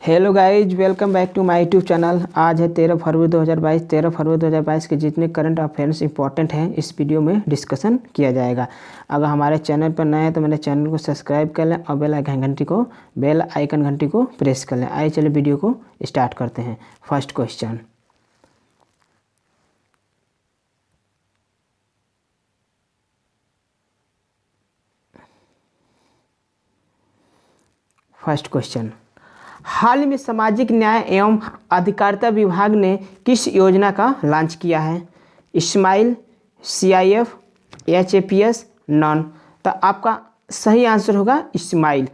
Hello guys, welcome back to my YouTube channel. आज है 13 फरवरी 2022। 13 फरवरी 2022 के जितने करंट अफेयर्स इंपॉर्टेंट हैं इस वीडियो में डिस्कशन किया जाएगा। अगर हमारे चैनल पर नए हैं तो मेरे चैनल को सब्सक्राइब कर लें और बेल आइकन घंटी को प्रेस कर लें। आइए चलिए वीडियो को स्टार्ट करते हैं। फर्स्ट क्वेश्चन, हाल में सामाजिक न्याय एवं अधिकारिता विभाग ने किस योजना का लॉन्च किया है? Smile, CIF, HAPS, non. तो आपका सही आंसर होगा स्माइल।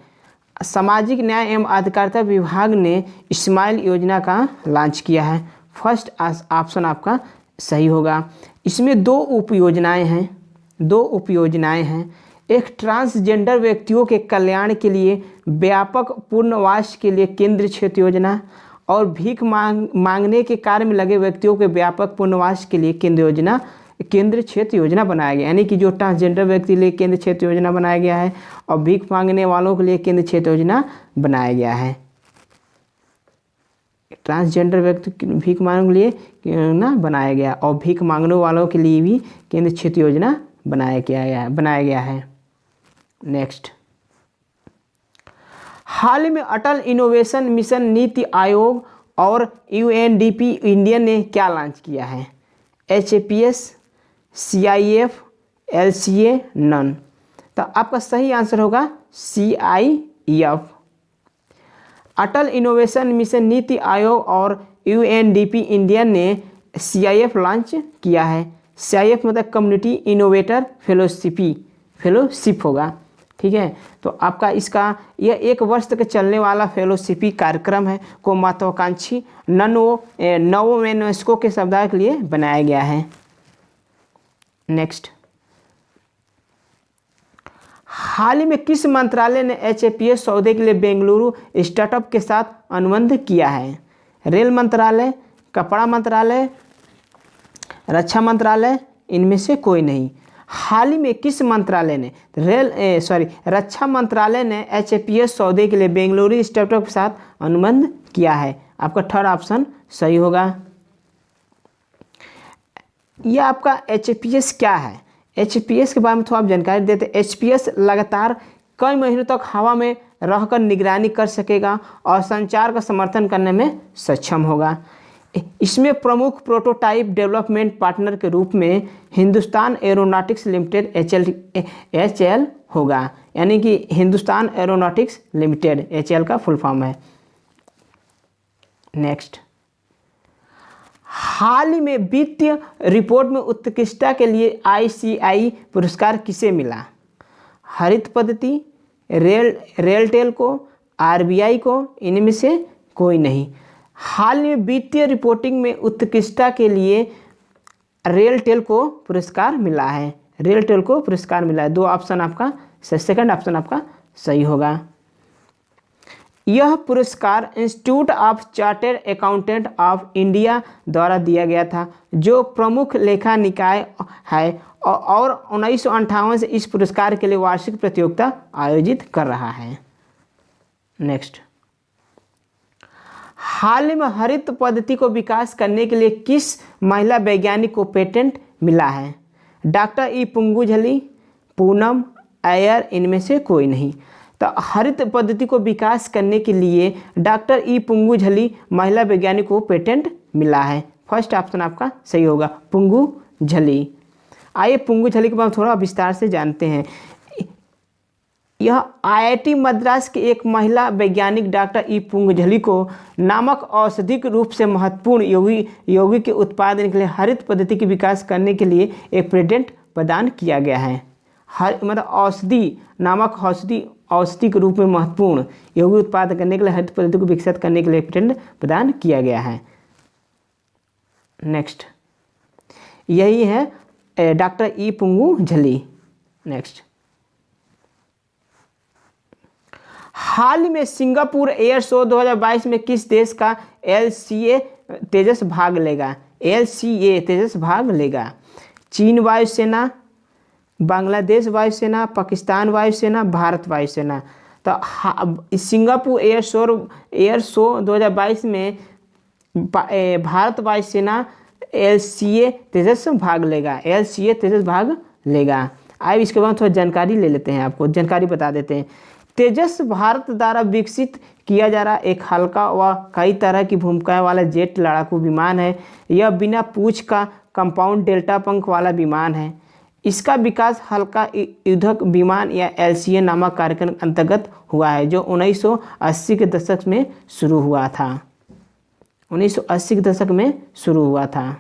सामाजिक न्याय एवं अधिकारिता विभाग ने स्माइल योजना का लॉन्च किया है। फर्स्ट ऑप्शन आपका सही होगा। इसमें दो उपयोजनाएं हैं। एक ट्रांसजेंडर व्यक्तियों के कल्याण के लिए व्यापक पुनर्वास के लिए केंद्रीय क्षेत्र योजना और भीख मांगने के कार्य में लगे व्यक्तियों के व्यापक पुनर्वास के लिए केंद्रीय क्षेत्र योजना बनाया गया। यानी कि जो ट्रांसजेंडर व्यक्ति के लिए केंद्रीय क्षेत्र योजना बनाया गया है और भीख मांगने वालों के लिए केंद्रीय क्षेत्र योजना बनाया गया है। ट्रांसजेंडर व्यक्ति भीख मांगने के लिए ना बनाया गया और भीख मांगने वालों के लिए भी केंद्रीय क्षेत्र योजना बनाया गया है। नेक्स्ट, हाल में अटल इनोवेशन मिशन नीति आयोग और UNDP इंडिया ने क्या लॉन्च किया है? HAPS, CIF, LCA, none. तो आपका सही आंसर होगा CIF। अटल इनोवेशन मिशन नीति आयोग और UNDP इंडिया ने CIF लॉन्च किया है। CIF मतलब कम्युनिटी इनोवेटर फेलोशिप होगा। ठीक है, तो आपका यह 1 वर्ष तक चलने वाला फेलोशिप कार्यक्रम है को महत्वाकांक्षी नवों यूनेस्को के समुदाय के लिए बनाया गया है। नेक्स्ट, हाल ही में किस मंत्रालय ने HAPS सौदे के लिए बेंगलुरु स्टार्टअप के साथ अनुबंध किया है? रेल मंत्रालय, कपड़ा मंत्रालय, रक्षा मंत्रालय, इनमें से कोई नहीं। हाल ही में किस मंत्रालय ने रक्षा मंत्रालय ने HAPS सौदे के लिए बेंगलुरु स्टार्टअप के साथ अनुबंध किया है? आपका थर्ड ऑप्शन सही होगा। यह आपका HAPS क्या है? HAPS के बारे में थोड़ा आप जानकारी देते हैं। HAPS लगातार कई महीनों तक हवा में रहकर निगरानी कर सकेगा और संचार का समर्थन करने में सक्षम होगा। इसमें प्रमुख प्रोटोटाइप डेवलपमेंट पार्टनर के रूप में हिंदुस्तान एरोनॉटिक्स लिमिटेड HAL होगा। यानी कि हिंदुस्तान एरोनॉटिक्स लिमिटेड HAL का फुल फॉर्म है। नेक्स्ट, हाल ही में वित्तीय रिपोर्ट में उत्कृष्टता के लिए ICI पुरस्कार किसे मिला? हरित पद्धति, रेलटेल को, RBI को, इनमें से कोई नहीं। हाल में वित्तीय रिपोर्टिंग में उत्कृष्टता के लिए रेलटेल को पुरस्कार मिला है। 2 ऑप्शन आपका सेकंड ऑप्शन आपका सही होगा। यह पुरस्कार institute of chartered accountant of India द्वारा दिया गया था, जो प्रमुख लेखा निकाय है और 1958 से इस पुरस्कार के लिए वार्षिक प्रतियोगिता आयोजित कर रहा है। नेक्स्ट, हाल में हरित पद्धति को विकास करने के लिए किस महिला वैज्ञानिक को पेटेंट मिला है? डॉक्टर E पुंगुझली, पूनम, अय्यर, इनमें से कोई नहीं। तो हरित पद्धति को विकास करने के लिए डॉक्टर E पुंगुझली महिला वैज्ञानिक को पेटेंट मिला है। फर्स्ट ऑप्शन आपका सही होगा, पुंगुझली। आइए पुंगुझली के बारे में थोड़ा विस्तार से जानते हैं। यह IIT मद्रास के एक महिला वैज्ञानिक डॉक्टर E पुंगुझली को नामक औषधिक रूप से महत्वपूर्ण यौगिक के उत्पादन के लिए हरित पद्धति के विकास करने के लिए एक पेटेंट प्रदान किया गया है। औषधि के रूप में महत्वपूर्ण यौगिक उत्पादन करने के लिए हरित पद्धति को विकसित करने के लिए पेटेंट प्रदान किया गया है। नेक्स्ट, यही है डॉक्टर E पुंगुझली। नेक्स्ट, हाल में सिंगापुर एयर शो 2022 में किस देश का LCA तेजस भाग लेगा? चीन वायुसेना, बांग्लादेश वायुसेना, पाकिस्तान वायुसेना, भारत वायुसेना। तो सिंगापुर एयर शो 2022 में भारत वायुसेना LCA तेजस भाग लेगा, LCA तेजस भाग लेगा। आइए इसके बाद थोड़ा जानकारी ले लेते हैं, आपको जानकारी बता देते हैं। तेजस भारत द्वारा विकसित किया जा रहा एक हल्का व कई तरह की भूमिकाएं वाला जेट लड़ाकू विमान है। यह बिना पूंछ का कंपाउंड डेल्टा पंख वाला विमान है। इसका विकास हल्का युद्धक विमान या LCA नामक कार्यक्रम अंतर्गत हुआ है, जो 1980 के दशक में शुरू हुआ था। 1980 के दशक में शुरू हुआ था।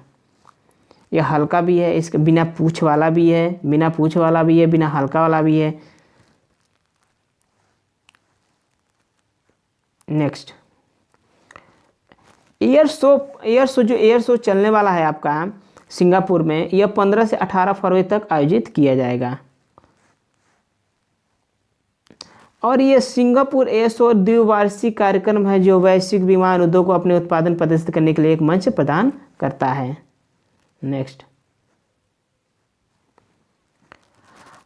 यह हल्का भी है, इसका बिना पूंछ वाला भी है, बिना पूंछ वाला भी है, बिना हल्का वाला भी है। नेक्स्ट, एयर शो चलने वाला है आपका सिंगापुर में। यह 15 से 18 फरवरी तक आयोजित किया जाएगा। और ये सिंगापुर एयर शो द्विवार्षिक कार्यक्रम है, जो वैश्विक विमान उद्योग को अपने उत्पादन प्रदर्शित करने के लिए एक मंच प्रदान करता है। नेक्स्ट,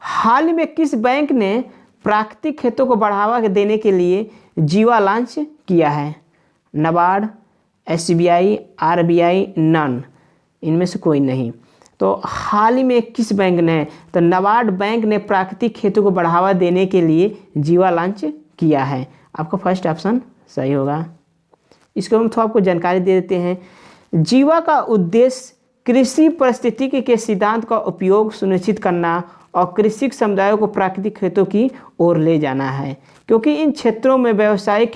हाल ही में किस बैंक ने प्राकृतिक खेतों को बढ़ावा देने के लिए जीवा लॉन्च किया है? नाबार्ड, SBI, RBI, नन, इनमें से कोई नहीं। तो हाल ही में किस बैंक ने? तो नाबार्ड बैंक ने प्राकृतिक खेतों को बढ़ावा देने के लिए जीवा लॉन्च किया है। आपका फर्स्ट ऑप्शन सही होगा। इसको हम थोड़ा आपको जानकारी दे देते हैं। जीवा का उद्देश्य कृषि पारिस्थितिकी के सिद्धांत का उपयोग सुनिश्चित करना और कृषि समुदायों को प्राकृतिक खेतों की ओर ले जाना है, क्योंकि इन क्षेत्रों में व्यावसायिक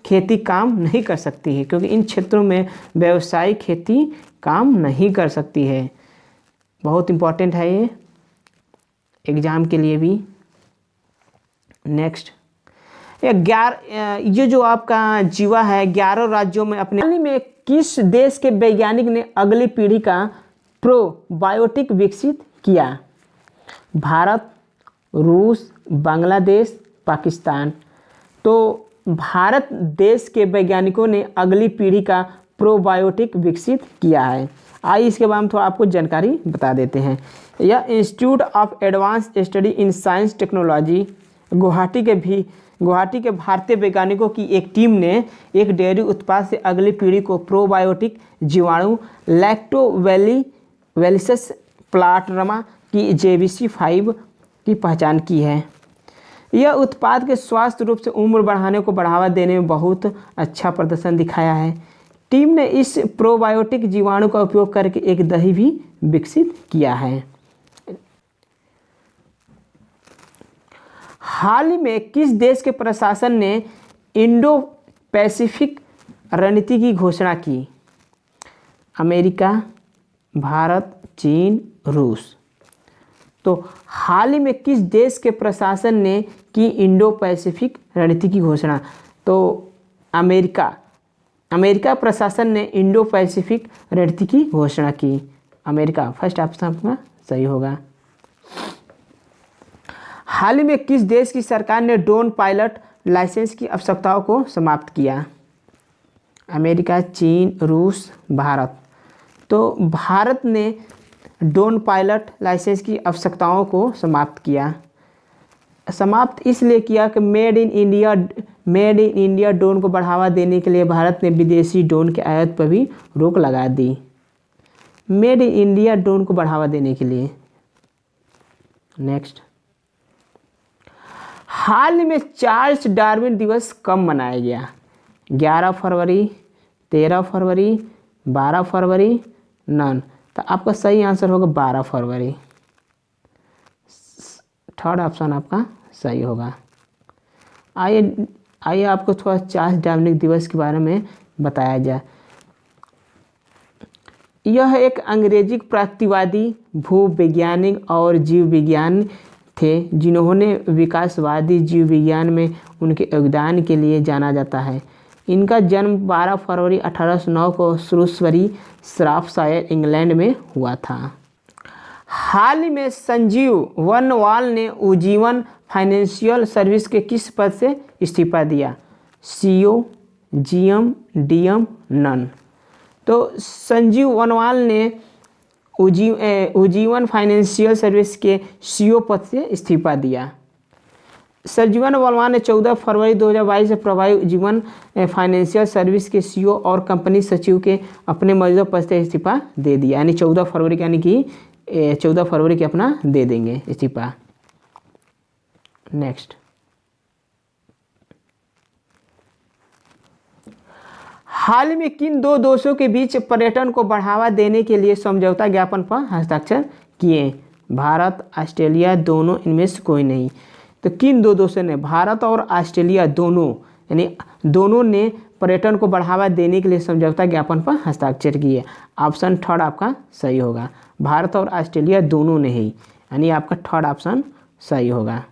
खेती काम नहीं कर सकती है, क्योंकि इन क्षेत्रों में व्यावसायिक खेती काम नहीं कर सकती है। बहुत इम्पोर्टेंट है ये एग्जाम के लिए भी। नेक्स्ट, ये जो आपका जीवा है 11 राज्यों में अपने। हाल ही में किस देश के वैज्ञानिक ने अगली पीढ़ी का प्रोबायोटिक विकसित किया? भारत, रूस, बांग्लादेश, पाकिस्तान। तो भारत देश के वैज्ञानिकों ने अगली पीढ़ी का प्रोबायोटिक विकसित किया है। आइए इसके बारे में थोड़ा आपको जानकारी बता देते हैं। यह institute of advance study in science technology Guwahati के भारतीय वैज्ञानिकों की एक टीम ने एक डेयरी उत्पाद से अगली पीढ़ी को प्रोबायोटिक जीवाणु लैक्टोबैसिलस प्लाटरमा की JBC5 की पहचान की है। यह उत्पाद के स्वास्थ्य रूप से उम्र बढ़ाने को बढ़ावा देने में बहुत अच्छा प्रदर्शन दिखाया है। टीम ने इस प्रोबायोटिक जीवाणु का उपयोग करके एक दही भी विकसित किया है। हाल ही में किस देश के प्रशासन ने इंडो पैसिफिक रणनीति की घोषणा की? अमेरिका, भारत, चीन, रूस। तो हाल ही में किस देश के प्रशासन ने की इंडो पैसिफिक रणनीति की घोषणा? तो अमेरिका प्रशासन ने इंडो पैसिफिक रणनीति की घोषणा की। अमेरिका फर्स्ट ऑप्शन आपका सही होगा। हाल ही में किस देश की सरकार ने ड्रोन पायलट लाइसेंस की आवश्यकताओं को समाप्त किया? अमेरिका, चीन, रूस, भारत। तो भारत ने ड्रोन पायलट लाइसेंस की आवश्यकताओं को समाप्त किया। समाप्त इसलिए किया कि मेड इन इंडिया ड्रोन को बढ़ावा देने के लिए भारत ने विदेशी ड्रोन के आयात पर भी रोक लगा दी। मेड इन इंडिया ड्रोन को बढ़ावा देने के लिए। नेक्स्ट, हाल में चार्ल्स डार्विन दिवस कब मनाया गया? 11 फरवरी, 13 फरवरी, 12 फरवरी, नन। तो आपका सही आंसर होगा 12 फरवरी। थर्ड ऑप्शन आपका सही होगा। आइए आपको थोड़ा चार्ल्स डार्विन दिवस के बारे में बताया जाए। यह एक अंग्रेजी प्रकृतिवादी भूवैज्ञानिक और जीव विज्ञान थे, जिन्होंने विकासवादी जीव विज्ञान में उनके योगदान के लिए जाना जाता है। इनका जन्म 12 फरवरी 1809 को श्रूसबरी, श्राफशायर, इंग्लैंड में हुआ था। हाल ही में संजीव वर्नवाल ने उज्जीवन फाइनेंशियल सर्विस के किस पद से इस्तीफा दिया? CEO, GM, DM, none. तो संजीव वर्नवाल ने उज्जीवन फाइनेंशियल सर्विस के CEO पद से इस्तीफा दिया। सरजीवन बलवान ने 14 फरवरी 2022 से प्रभावी जीवन फाइनेंशियल सर्विस के सीईओ और कंपनी सचिव के अपने मौजूदा पद से इस्तीफा दे दिया। यानी 14 फरवरी यानी कि 14 फरवरी के अपना दे देंगे इस्तीफा। नेक्स्ट, हाल में किन दो देशों के बीच पर्यटन को बढ़ावा देने के लिए समझौता ज्ञापन पर हस्ताक्षर किए? भारत, ऑस्ट्रेलिया, दोनों, इनमें से कोई नहीं। तो किन दो देशों ने? भारत और ऑस्ट्रेलिया दोनों, यानी दोनों ने पर्यटन को बढ़ावा देने के लिए समझौता ज्ञापन पर हस्ताक्षर किए। ऑप्शन थर्ड आपका सही होगा, भारत और ऑस्ट्रेलिया दोनों ने ही, यानी आपका थर्ड ऑप्शन सही होगा।